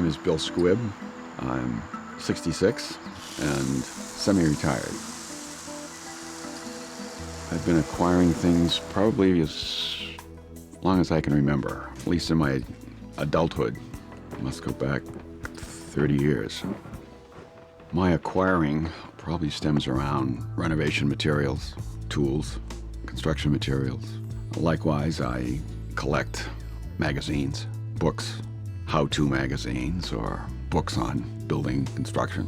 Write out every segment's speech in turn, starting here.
name is Bill Squibb. I'm 66 and semi-retired. I've been acquiring things probably as long as I can remember, at least in my adulthood. I must go back 30 years. My acquiring probably stems around renovation materials, tools, construction materials. Likewise, I collect magazines, books, how-to magazines, or books on building construction.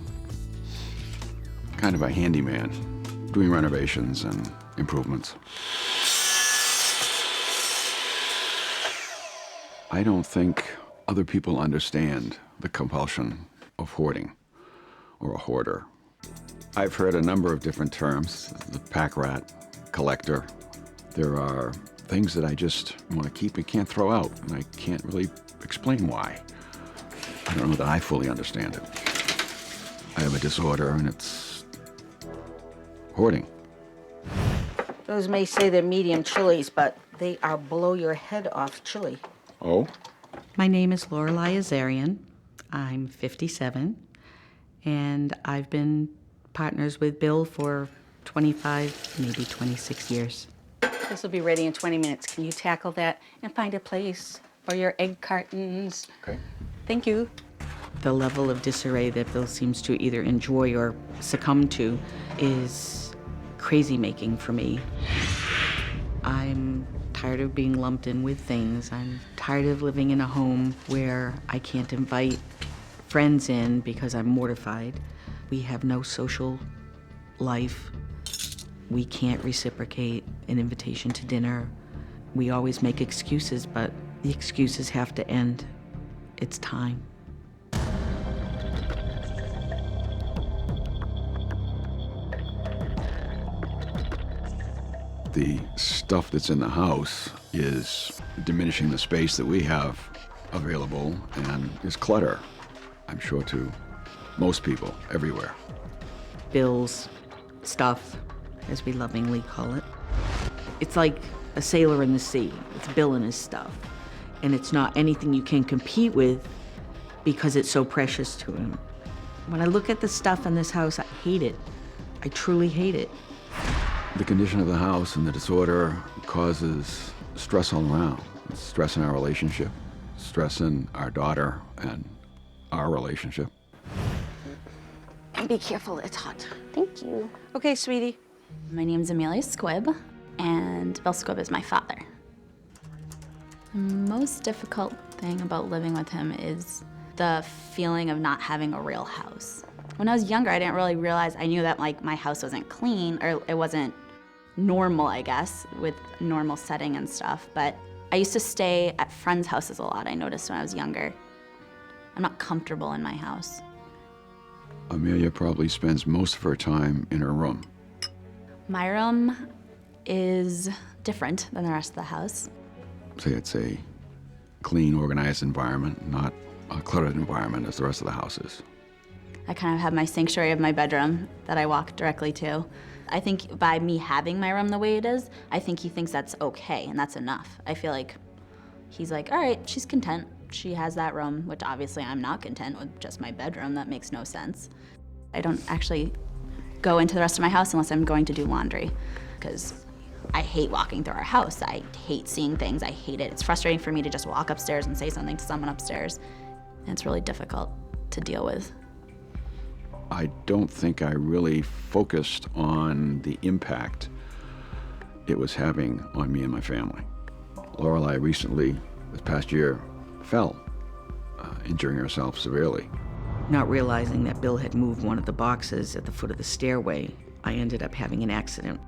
Kind of a handyman, doing renovations and improvements. I don't think other people understand the compulsion of hoarding or a hoarder. I've heard a number of different terms, the pack rat, collector. There are things that I just want to keep and can't throw out, and I can't really explain why. I don't know that I fully understand it. I have a disorder, and it's hoarding. Those may say they're medium chilies, but they are blow your head off chili. Oh? My name is Lorelei Azarian. I'm 57, and I've been partners with Bill for 25, maybe 26 years. This will be ready in 20 minutes. Can you tackle that and find a place for your egg cartons? Okay. Thank you. The level of disarray that Bill seems to either enjoy or succumb to is crazy-making for me. I'm tired of being lumped in with things. I'm tired of living in a home where I can't invite friends in because I'm mortified. We have no social life. We can't reciprocate an invitation to dinner. We always make excuses, but the excuses have to end. It's time. The stuff that's in the house is diminishing the space that we have available and is clutter, I'm sure, to most people everywhere. Bill's stuff, as we lovingly call it. It's like a sailor in the sea. It's Bill and his stuff. And it's not anything you can compete with because it's so precious to him. When I look at the stuff in this house, I hate it. I truly hate it. The condition of the house and the disorder causes stress all around. It's stress in our relationship, stress in our daughter and our relationship. And be careful, it's hot. Thank you. Okay, sweetie. My name's Amelia Squibb, and Bill Squibb is my father. The most difficult thing about living with him is the feeling of not having a real house. When I was younger, I didn't really realize, I knew that like my house wasn't clean, or it wasn't normal, I guess, with normal setting and stuff, but I used to stay at friends' houses a lot, I noticed when I was younger. I'm not comfortable in my house. Amelia probably spends most of her time in her room. My room is different than the rest of the house. Say it's a clean, organized environment, not a cluttered environment as the rest of the house is. I kind of have my sanctuary of my bedroom that I walk directly to. I think by me having my room the way it is, I think he thinks that's okay and that's enough. I feel like he's like, all right, she's content. She has that room, which obviously I'm not content with just my bedroom. That makes no sense. I don't actually go into the rest of my house unless I'm going to do laundry, because I hate walking through our house. I hate seeing things. I hate it. It's frustrating for me to just walk upstairs and say something to someone upstairs. And it's really difficult to deal with. I don't think I really focused on the impact it was having on me and my family. Lorelei recently, this past year, fell, injuring herself severely. Not realizing that Bill had moved one of the boxes at the foot of the stairway, I ended up having an accident.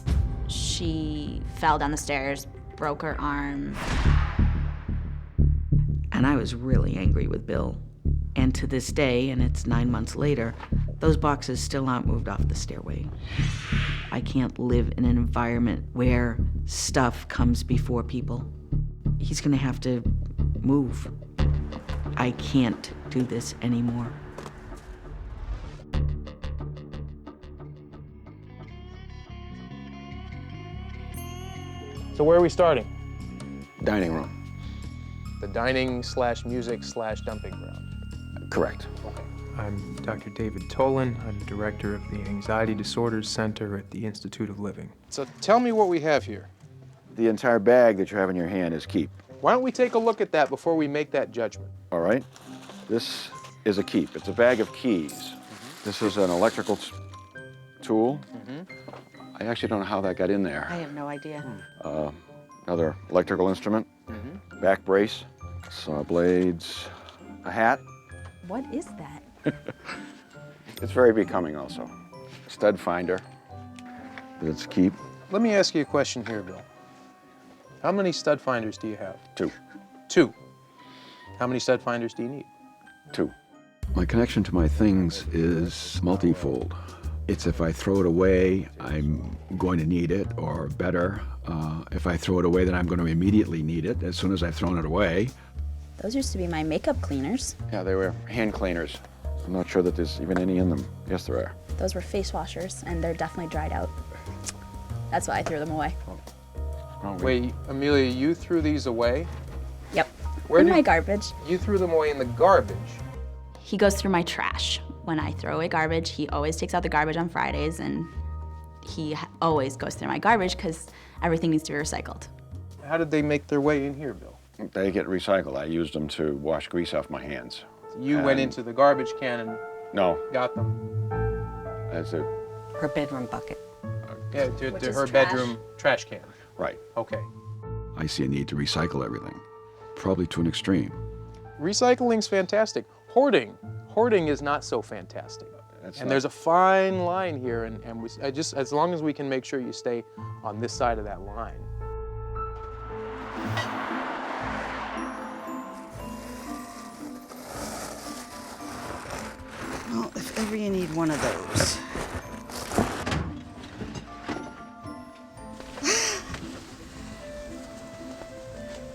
She fell down the stairs, broke her arm. And I was really angry with Bill. And to this day, and it's 9 months later, those boxes still aren't moved off the stairway. I can't live in an environment where stuff comes before people. He's gonna have to move. I can't do this anymore. So where are we starting? Dining room. The dining slash music slash dumping ground. Correct. I'm Dr. David Tolan. I'm the director of the Anxiety Disorders Center at the Institute of Living. So tell me what we have here. The entire bag that you have in your hand is keep. Why don't we take a look at that before we make that judgment? All right? This is a keep. It's a bag of keys. This is an electrical tool. I actually don't know how that got in there. I have no idea. Another electrical instrument, back brace, saw blades, a hat. What is that? It's very becoming also. Stud finder. That's keep. Let me ask you a question here, Bill. How many stud finders do you have? 2. 2. How many stud finders do you need? 2. My connection to my things is multifold. It's if I throw it away, I'm going to need it, or better, if I throw it away, then I'm going to immediately need it as soon as I've thrown it away. Those used to be my makeup cleaners. Yeah, they were hand cleaners. I'm not sure that there's even any in them. Yes, there are. Those were face washers, and they're definitely dried out. That's why I threw them away. Oh, Wait, Amelia, you threw these away? Yep. Where In did- my garbage. You threw them away in the garbage. He goes through my trash. When I throw away garbage, he always takes out the garbage on Fridays, and he always goes through my garbage because everything needs to be recycled. How did they make their way in here, Bill? They get recycled. I used them to wash grease off my hands. You went And- into the garbage can and No, got them. that's it. Her bedroom bucket. Yeah, Which to is her trash. bedroom trash can. Right. Okay. I see a need to recycle everything, probably to an extreme. Recycling's fantastic. Hoarding is not so fantastic. That's And not- there's a fine line here, and I just, as long as we can make sure you stay on this side of that line. Well, if ever you need one of those.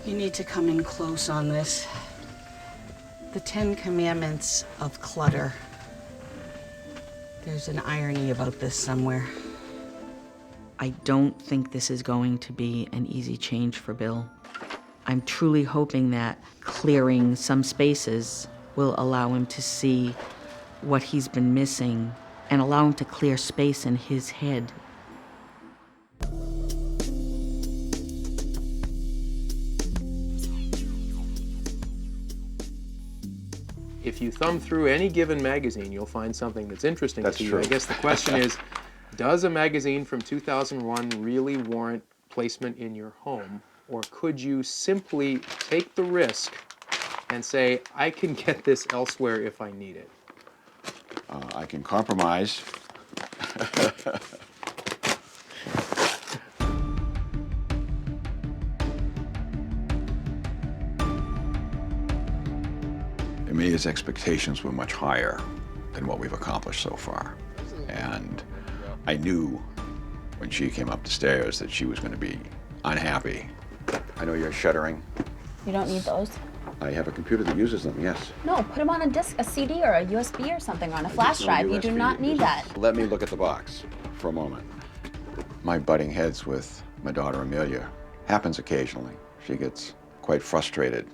You need to come in close on this. The 10 Commandments of clutter. There's an irony about this somewhere. I don't think this is going to be an easy change for Bill. I'm truly hoping that clearing some spaces will allow him to see what he's been missing and allow him to clear space in his head. If you thumb through any given magazine, you'll find something that's interesting That's to you. true. I guess the question is, does a magazine from 2001 really warrant placement in your home? Or could you simply take the risk and say, I can get this elsewhere if I need it? I can compromise. Amelia's expectations were much higher than what we've accomplished so far. And I knew when she came up the stairs that she was going to be unhappy. I know you're shuddering. You don't need those. I have a computer that uses them, yes. No, put them on a disc, a CD or a USB or something, on a flash No drive. You do USB. not need that. Let me look at the box for a moment. My butting heads with my daughter Amelia happens occasionally. She gets quite frustrated.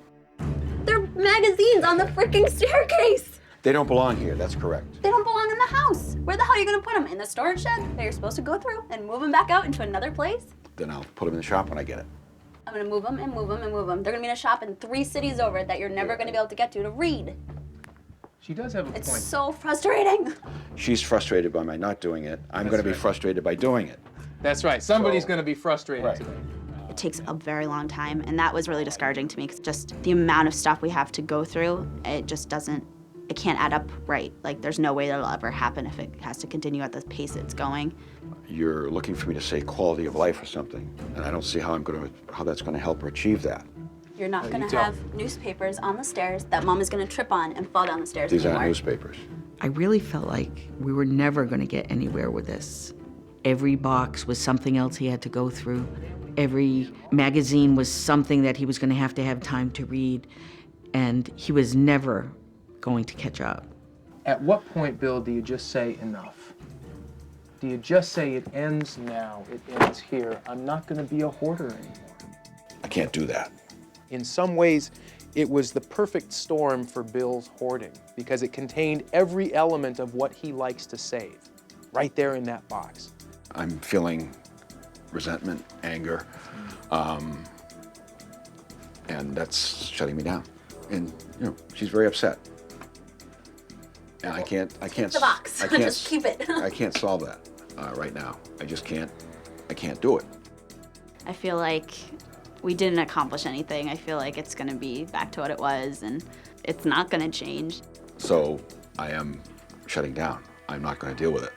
They're magazines on the freaking staircase. They don't belong here, that's correct. They don't belong in the house. Where the hell are you gonna put them? In the storage shed that you're supposed to go through and move them back out into another place? Then I'll put them in the shop when I get it. I'm gonna move them and move them and move them. They're gonna be in a shop in 3 cities over that you're never gonna be able to get to read. She does have a It's point. so frustrating. She's frustrated by my not doing it. I'm going to be right. frustrated by doing it. That's right. Somebody's So- going to be frustrated Right. today. It takes a very long time, and that was really discouraging to me, 'cause just the amount of stuff we have to go through, it just doesn't, it can't add up right. Like, there's no way that'll ever happen if it has to continue at the pace it's going. You're looking for me to say quality of life or something, and I don't see how how that's going to help her achieve that. You're not gonna tell. have newspapers on the stairs that mom is gonna trip on and fall down the stairs These anymore. aren't newspapers. I really felt like we were never going to get anywhere with this. Every box was something else he had to go through. Every magazine was something that he was going to have time to read, and he was never going to catch up. At what point, Bill, do you just say enough? Do you just say it ends now, it ends here? I'm not going to be a hoarder anymore. I can't do that. In some ways, It was the perfect storm for Bill's hoarding because it contained every element of what he likes to save, right there in that box. I'm feeling resentment, anger, and that's shutting me down. And she's very upset. And I can't. The box. I can't Just keep it. I can't solve that right now. I just can't. I can't do it. I feel like we didn't accomplish anything. I feel like it's gonna be back to what it was, and it's not gonna change. So I am shutting down. I'm not going to deal with it.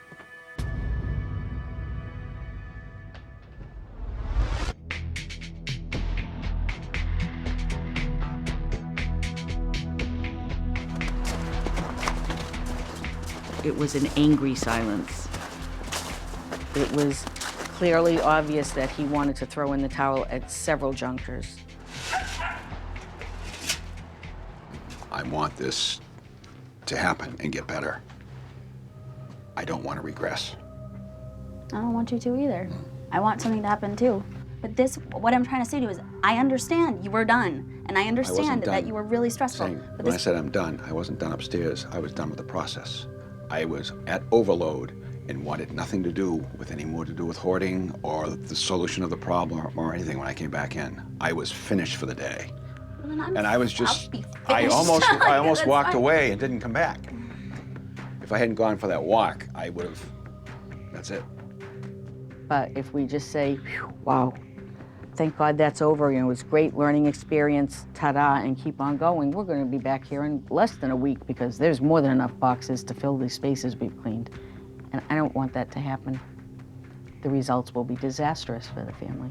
It was an angry silence. It was clearly obvious that he wanted to throw in the towel at several junctures. I want this to happen and get better. I don't want to regress. I don't want you to either. I want something to happen too. But what I'm trying to say to you is, I understand you were done, and I understand that you were really stressful. But When I said I'm done, I wasn't done upstairs. I was done with the process. I was at overload and wanted nothing to do with any more to do with hoarding or the solution of the problem or anything when I came back in. I was finished for the day. And I was just, I almost walked away and didn't come back. If I hadn't gone for that walk, I would have, that's it. But if we just say, "Phew, wow, thank God that's over, it was a great learning experience, ta-da," and keep on going, we're gonna be back here in less than a week because there's more than enough boxes to fill these spaces we've cleaned. And I don't want that to happen. The results will be disastrous for the family.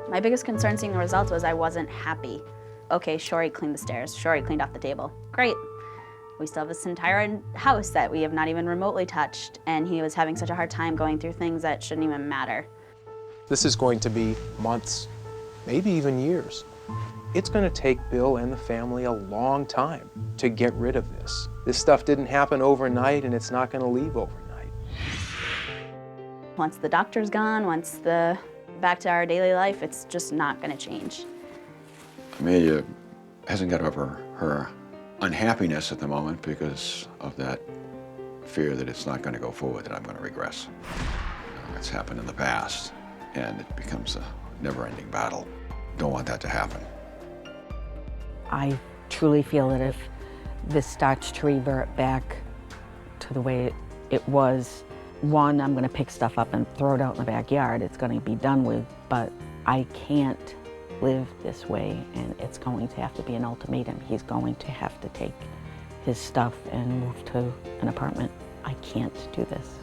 My biggest concern seeing the results was I wasn't happy. Okay, sure, he cleaned the stairs. Sure, he cleaned off the table. Great. We still have this entire house that we have not even remotely touched, and he was having such a hard time going through things that shouldn't even matter. This is going to be months, maybe even years. It's going to take Bill and the family a long time to get rid of this. This stuff didn't happen overnight, and it's not going to leave overnight. Once the doctor's gone, back to our daily life, it's just not going to change. Amelia hasn't got over her unhappiness at the moment because of that fear that it's not going to go forward, that I'm going to regress. It's happened in the past, and it becomes a never-ending battle. Don't want that to happen. I truly feel that if this starts to revert back to the way it was, one, I'm going to pick stuff up and throw it out in the backyard. It's going to be done with, but I can't live this way, and it's going to have to be an ultimatum. He's going to have to take his stuff and move to an apartment. I can't do this.